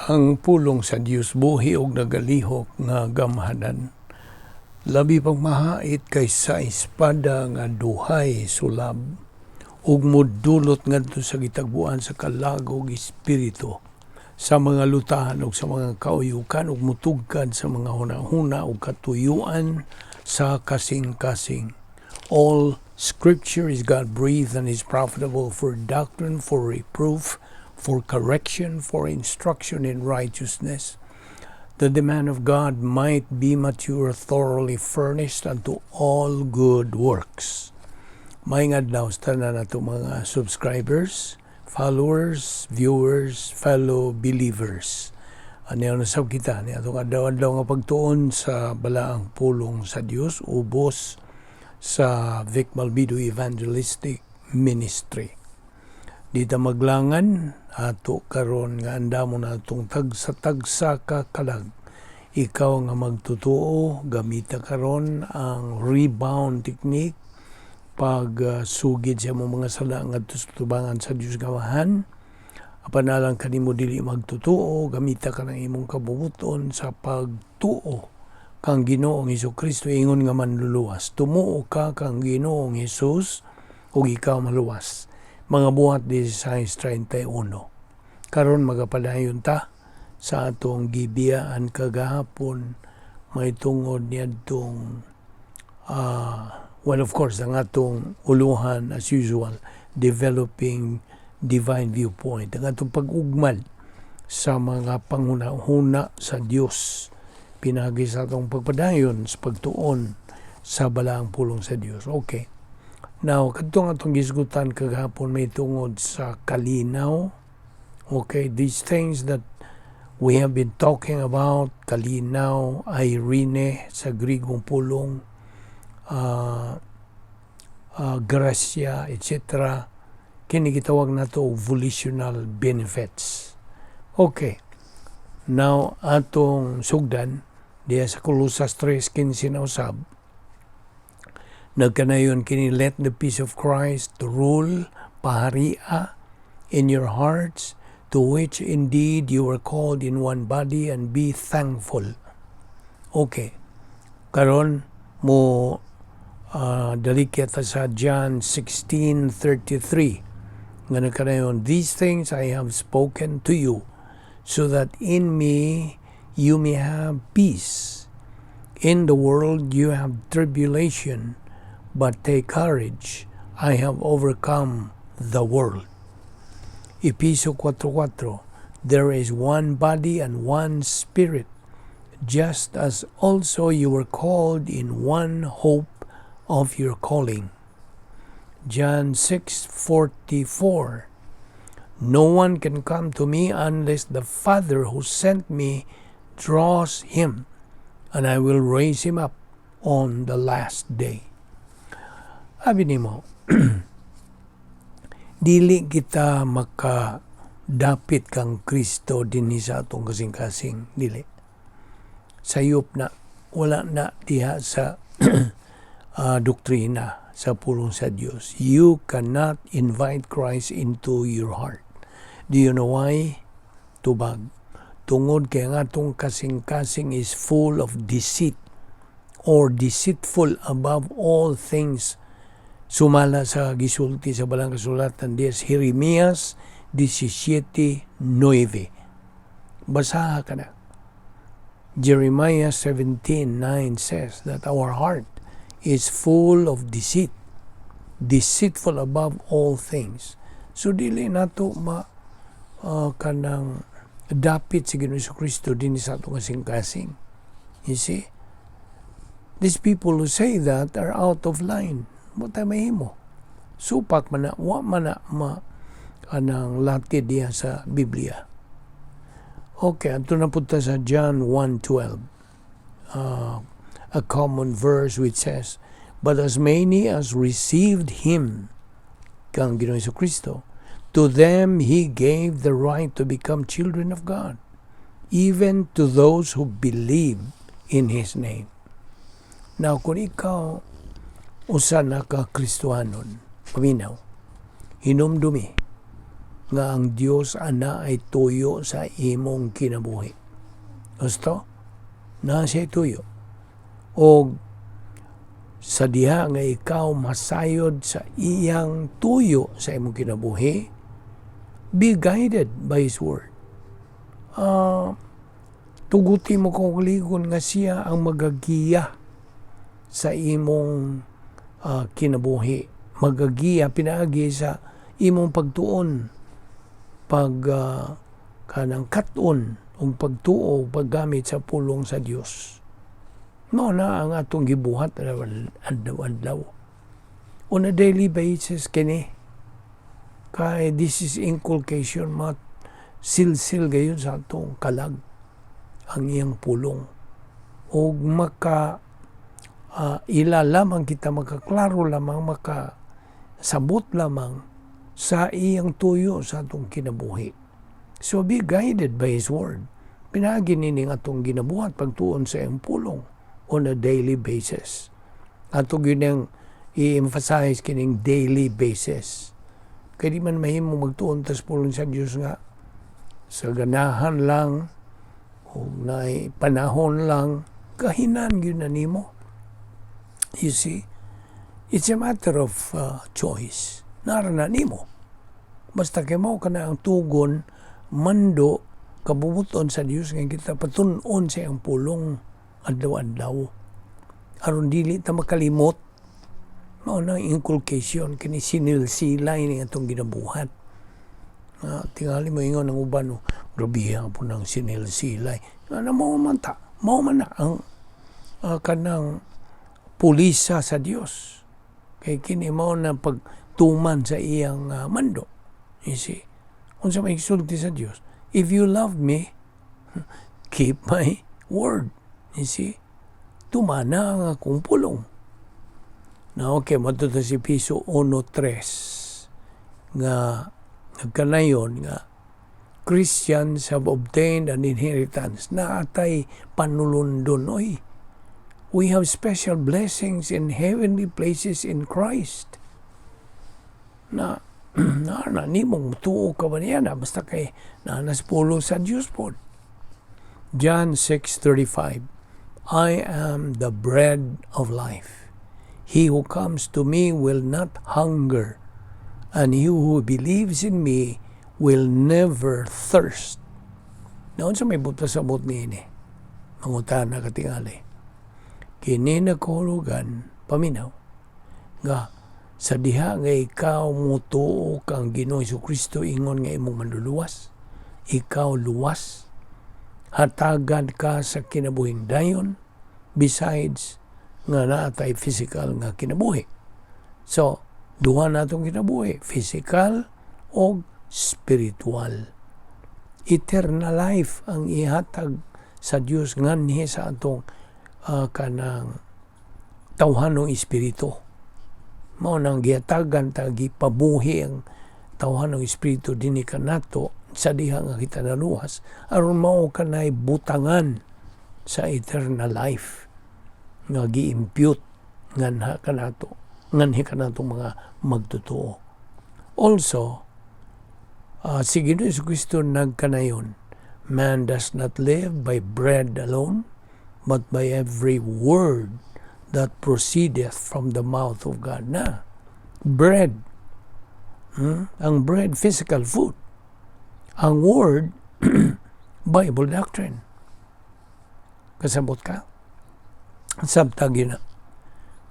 Ang pulong sa Dios buhi og nagalihok nga gamhanan. Labi pang mahait kaysa espada nga duhay sulab ug modulot ngadto sa gitagbuan sa kalagog espiritu sa mga lutahan ug sa mga kauyukan ug mutugkad sa mga hunahuna ug katuyuan sa kasing-kasing. All Scripture is God-breathed and is profitable for doctrine, for reproof, for correction, for instruction in righteousness, that the man of God might be mature, thoroughly furnished unto all good works. Maingad daw sa tanan nato mga subscribers, followers, viewers, fellow believers. Ano nasab kita niya itong adlaw-adlaw nga pagtuon sa balaang pulong sa Dios ubos sa Balbido Evangelistic Ministry. Dita maglangan ato karon nga andamon natong tagsa-tagsa ka kalag. Ikaw nga magtutuo, gamita karon ang rebound technique pagsugid sa mga sala ngadto sa tubangan sa Dios gamahan. Apan alang kanimo dili magtutuo, gamita ka ng imong kabubuton sa pagtuo kang Ginoong Hesukristo ingon nga manluluwas. Tumuo ka kang Ginoong Hesus ug ikaw maluwas. Mga buhat 16:31. Karon magapadayon ta sa atong gibiyaan kagahapon may tungod niadtong of course ang atong uluhan as usual, developing divine viewpoint, ang atong pag-ugmad sa mga panghuna-huna sa Dios pinagi sa atong pagpadayon sa pagtuon sa balaang pulong sa Dios. Okay. Now, katong atong gisgutan kagahapon may tungod sa kalinaw. Okay, these things that we have been talking about, kalinaw, irene sa Grigong pulong, grasya, etc. Kini gitawag nato volitional benefits. Okay. Now, atong sugdan diya sa Colossus 3:15 na usab. Nagkanayon kini, let the peace of Christ rule, paharia, in your hearts, to which indeed you were called in one body, and be thankful. Okay. Karon mo dali kita sa John 16:33. Nga nagkanayon, these things I have spoken to you, so that in me you may have peace. In the world you have tribulation, but take courage, I have overcome the world. Ephesians 4:4, there is one body and one spirit, just as also you were called in one hope of your calling. John 6:44, no one can come to me unless the Father who sent me draws him, and I will raise him up on the last day. Abi nimo, dili kita makadapit kang Kristo dinhi sa atong kasing-kasing, dili. Sayop na, wala na diha sa doktrina sa pulong sa Dios. You cannot invite Christ into your heart. Do you know why? Tubag. Tungod kay nga atong kasing-kasing is full of deceit or deceitful above all things. Sumala sa gisulti sa balang kasulatan diya Jeremias 17:9. Basaha ka na. Jeremiah 17:9 says that our heart is full of deceit, deceitful above all things. So dili nato kanang dapit si Ginoong Jesucristo din sa atong kasing-kasing. You see? These people who say that are out of line. Mo tayo mahimo. Supak man na, wa man na kanang latid diya sa Biblia. Okay, ato na punta sa John 1:12. A common verse which says, but as many as received him, kang Ginoong Jesucristo, to them he gave the right to become children of God, even to those who believe in his name. Now, kung ikaw usa na ka Kristohanon, paminaw, hinumdumi, nga ang Dios ana ay tuyo sa imong kinabuhi. Gusto? Na siya tuyo. O sa diha nga ikaw masayod sa iyang tuyo sa imong kinabuhi, be guided by His Word. Tuguti mo kung ligon nga siya ang magagiya sa imong kinabuhi. Magagiya, pinaagi sa imong pagtuon, kanang katon, o pagtuo, paggamit sa pulong sa Dios. Mao na ang atong gibuhat adlaw-adlaw. On a daily basis kini. Kay this is inculcation, silsil gayon sa atong kalag ang iyang pulong. O ila lamang kita makaklaro lamang, makasabot lamang sa iyang tuyo sa atong kinabuhi. So be guided by His Word. Pinaagi nining atong ginabuhat pagtuon sa iyang pulong on a daily basis. Ato ginang i-emphasize kining daily basis. Kaya di man mahimo magtuon tas pulong sa Diyos nga sa ganahan lang o na panahon lang, kahinan yun na nimo. You see, it's a matter of choice. Narana nimo. Basta kay mo ka na ang tugon, mando, kabubuton sa Diyos nga kita patunon sa iyang pulong adlaw-adlaw. Aron dili ta makalimot, mao na inculcation, kini sinilsilay ni atong ginabuhat. Tingali mo ingon ng uban, grabihan po ng sinilsilay. Mao man na ang kanang pulisa sa Dios. Kay kini mao na pagtuman sa iyang mando. You see, unsa may sulti sa Dios, if you love me, keep my word. You see, tumana ang akong pulong. Na okay, matuto si Piso 1:3 nga nagkanayon nga Christians have obtained an inheritance na atay panulundon. We have special blessings in heavenly places in Christ. Na nimong tuo ka ba niya na basta kay nanas pulo sa Diyos po. John 6:35, I am the bread of life. He who comes to me will not hunger, and he who believes in me will never thirst. Naon sa may buta sa bot ni ini, mangutan na katingali. Kini nagkahulugan, paminaw, nga sa diha nga ikaw mutuo kang Ginoong Jesucristo ingon nga imong manluluwas, ikaw luwas, hatagan ka sa kinabuhing dayon, besides nga naatay physical nga kinabuhi. So, duha na itong kinabuhi, physical o spiritual. Eternal life ang ihatag sa Diyos nganhi sa atong kanang tawhanong espiritu. Mao nang gihatagan tagi pabuhi ang tawhanong espiritu dinhi kanato sa diha nga kita naluwas aron mao kanay butangan sa eternal life nga gi-impute nganhi kanato mga magtotoo. Also, si Ginoong Jesucristo nagkanayon, man does not live by bread alone, but by every word that proceedeth from the mouth of God. Na, bread. Ang bread, physical food. Ang word, Bible doctrine. Kasabot ka? Sabtagi na.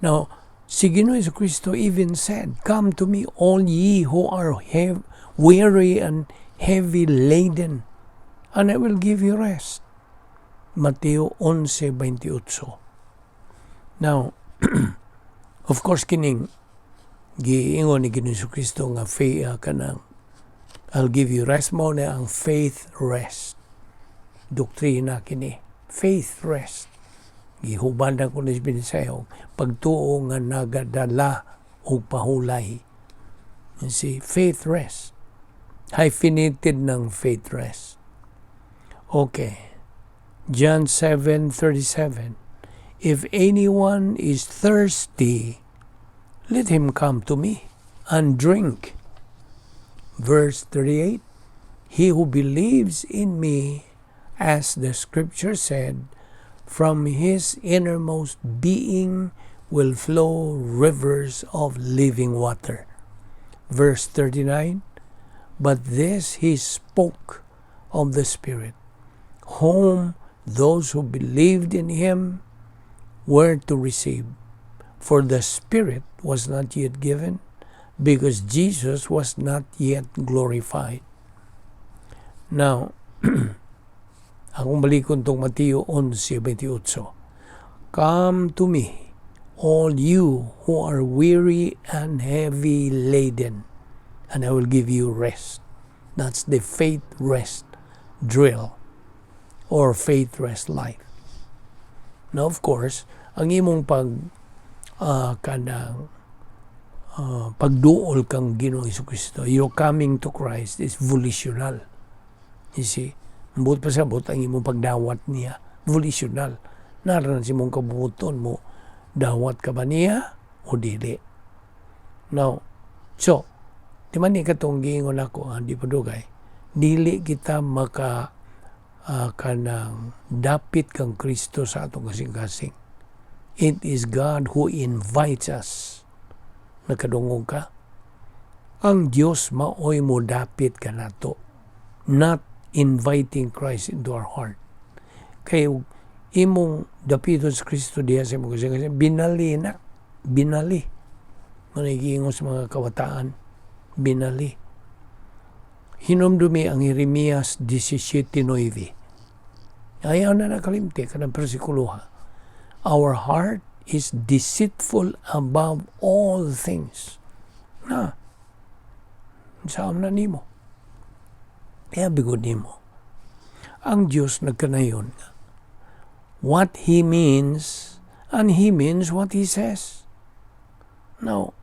Now, si Ginoong Jesucristo even said, come to me all ye who are weary and heavy laden, and I will give you rest. Mateo 11:28. Now, of course, kining giingon ni Ginoong Jesucristo nga kanang I'll give you rest mo na ang faith rest. Doktrina kini, faith rest. Gihubandan ko na sa'yo, pagtuo nga nagadala o pahulay. You see, faith rest. Hyphenated ng faith rest. Okay. John 7:37, if anyone is thirsty, let him come to me and drink. Verse 38, He who believes in me, as the scripture said, from his innermost being will flow rivers of living water. Verse 39, But this he spoke of the Spirit, whom those who believed in him were to receive. For the Spirit was not yet given, because Jesus was not yet glorified. Now, akong balikon tong Mateo 11:28. Come to me, all you who are weary and heavy laden, and I will give you rest. That's the faith rest drill or faith rest life. Now, of course, ang imong pagduol kang Ginoong Jesucristo, your coming to Christ is volitional. You see? Ambot pa sabot ang imong pagdawat niya, volitional. Naran si mong kabuton mo, dawat ka ba niya o dili? Now, so, di man ni katong giingon ako, di pa dugay, dili kita kanang dapit kang Kristo sa atong kasing-kasing. It is God who invites us. Nakadungog ka? Ang Diyos maoy mo dapit ka nato, not inviting Christ into our heart. Kaya imong dapiton sa Kristo diya sa imong kasing-kasing, binali na. Binali. Manigingon sa mga kawataan, binali. Hinumdumi ang Jeremias 17:9. Ayaw na nakalimti ka ng persikuluha. Our heart is deceitful above all things. Na, saan na nimo? Kaya bigod nimo. Ang Diyos nagkanayon. What He means, and He means what He says. Now,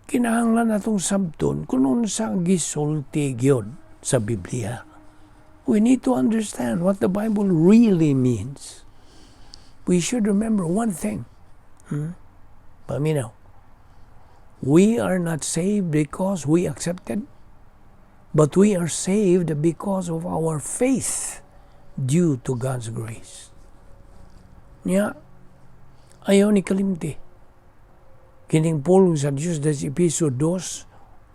kinahanglan natong sabton kung unsa gisulti gyud sa Biblia. We need to understand what the Bible really means. We should remember one thing. Paminaw. We are not saved because we accepted, but we are saved because of our faith due to God's grace. Niya, ayaw ni kalimti. Kining pulong sa Diyos des Episo 2:8-9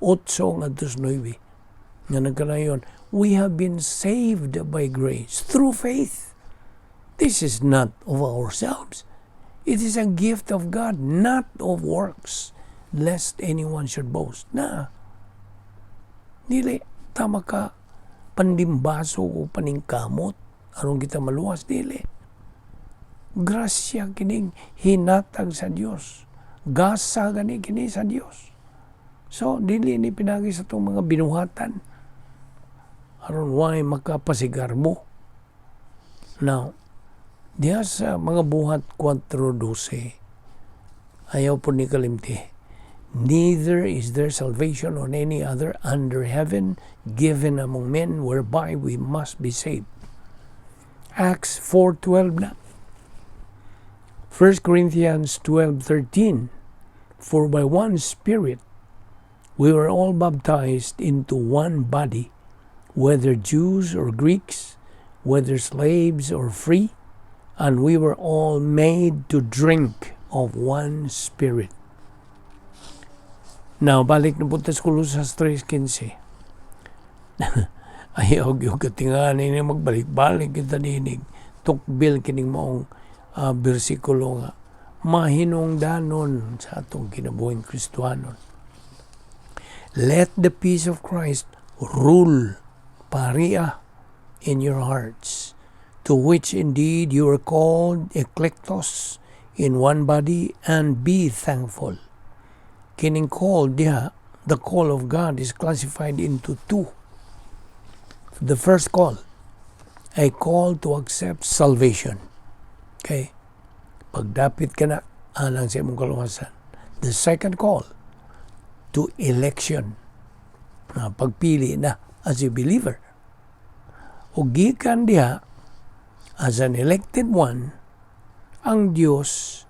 nga nagkanayon, we have been saved by grace through faith. This is not of ourselves. It is a gift of God, not of works, lest anyone should boast. Na, dili, tama ka, pandimbaso o paningkamot, anong kita maluwas, dili. Grasya kining hinatag sa Diyos. Gasa gani kini sa Diyos. So, dili ni pinagi sa itong mga binuhatan. Aron why makapasigar mo. Now, diya sa mga buhat 4:12, ayaw po ni kalimti. Neither is there salvation on any other under heaven given among men whereby we must be saved. Acts 4:12 na. 1 Corinthians 12:13, For by one Spirit we were all baptized into one body, whether Jews or Greeks, whether slaves or free, and we were all made to drink of one Spirit. Now, balik na punta sa Colossus 3:15. Ayaw yung katingaan na magbalik-balik kita dinig. Tukbil kining maong bersikulo nga. Mahinungdanon sa atong kinabuhing Kristiyanon. Let the peace of Christ rule, paria, in your hearts, to which indeed you are called eklektos in one body, and be thankful. Kining called diha, the call of God is classified into two. The first call, a call to accept salvation. Okay? Pagdapit ka na, alang sa imong kaluwasan. The second call, to election. Pagpili na as a believer. O gikan diha, as an elected one, ang Diyos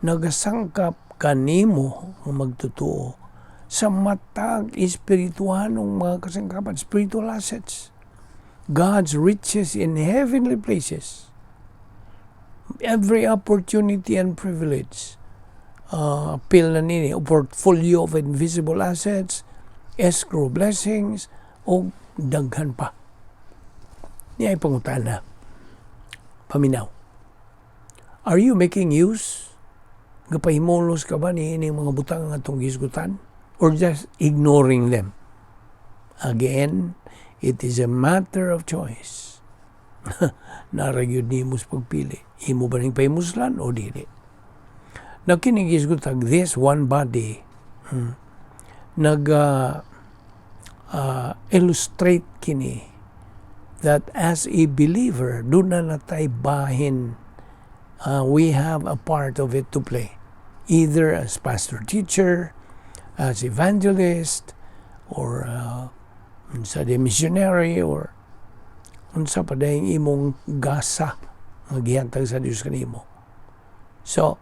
nagasangkap kanimo nga magtutuo sa matag espirituhanong mga kasangkapan, spiritual assets. God's riches in heavenly places. Every opportunity and privilege. Appeal na nini, o portfolio of invisible assets, escrow blessings, o daghan pa. Niya ay pangutana. Paminaw. Are you making use? Gapahimulos ka ba ni mga butang nga itong gisgutan? Or just ignoring them? Again, it is a matter of choice. Naragyod ni mo sa pagpili. Imo ba ning pahimuslan o dili? Now, kinigisgutag this one body illustrate kini that as a believer, doon na natay bahin, we have a part of it to play. Either as pastor teacher, as evangelist, or sa missionary, or unsa pa dahing imong gasa nga gihantag sa Dios kanimo. So,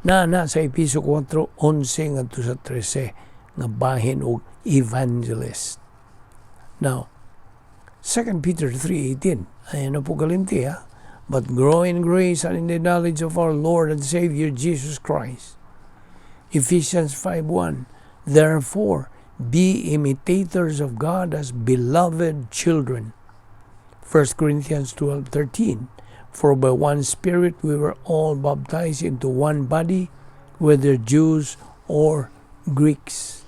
na sa Episo 4:11 ngadto sa 13 nga bahin og evangelist. Now, 2 Peter 3:18, ayan na po kalimti ha. But grow in grace and in the knowledge of our Lord and Savior Jesus Christ. Ephesians 5:1, therefore, be imitators of God as beloved children. 1 Corinthians 12:13, for by one Spirit we were all baptized into one body, whether Jews or Greeks.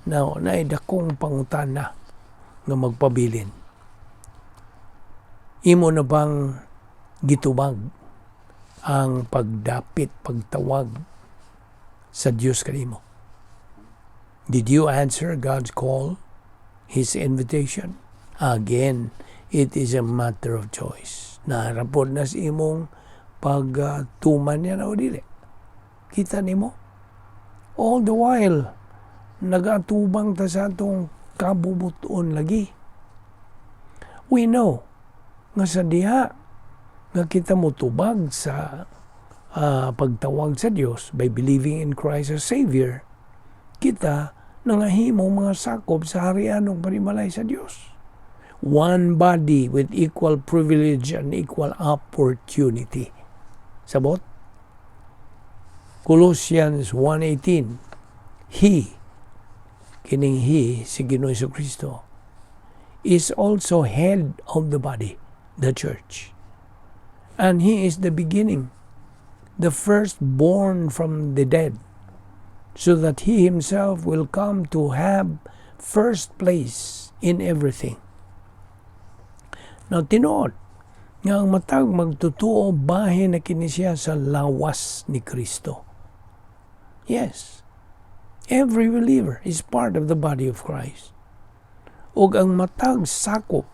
Now, naidakong pangutana nga magpabilin. Imo na bang gitubag ang pagdapit, pagtawag sa Diyos kanimo? Did you answer God's call, His invitation? Again, it is a matter of choice. Naharapod na sa imong pagtuman yan o dili. Kita nimo? All the while, nagatubang ta sa atong kabubuton lagi. We know nga sa diha nga kita mutubag sa pagtawag sa Dios by believing in Christ as Savior, kita nangahimo mga sakop sa harianong panimalay sa Dios. One body with equal privilege and equal opportunity. Sabot? Colossians 1:18, He, kining He, si Ginoong Jesucristo, is also head of the body, the church. And He is the beginning, the firstborn from the dead, so that He Himself will come to have first place in everything. Now, tinuod, nga ang matag magtutuo bahin na kini siya sa lawas ni Kristo. Yes, every believer is part of the body of Christ. Ug ang matag sakop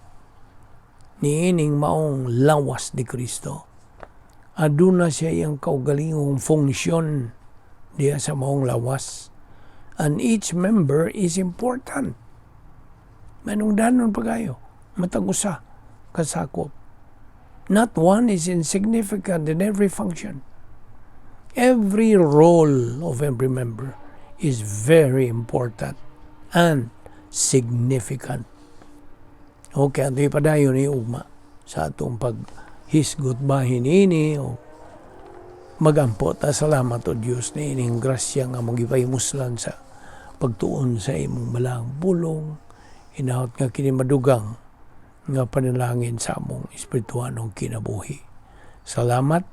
niining maong lawas ni Kristo, aduna siya iyang kaugalingong funksyon diya sa maong lawas. And each member is important. Manungdanon pa kayo, matag usa kasakop. Not one is insignificant in every function. Every role of every member is very important and significant. Okay, ito ipadayon ni ugma sa atong paghisgot bahin ini o magampo ta salamat o Dios ni ining grasya nga magipahimuslan sa pagtuon sa imong balang bulong, inahot nga kini madugang nga panalangin sa among espirituhanong kinabuhi. Salamat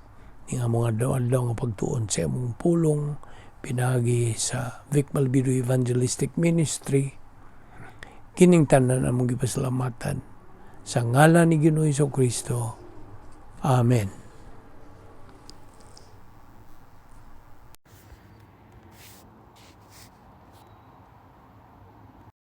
nga mga daw-daw nga pagtuon sa imong pulong pinagi sa Balbido Evangelistic Ministry. Kining tanan among gipasalamatan sa ngalan ni Ginoong Jesucristo. Amen.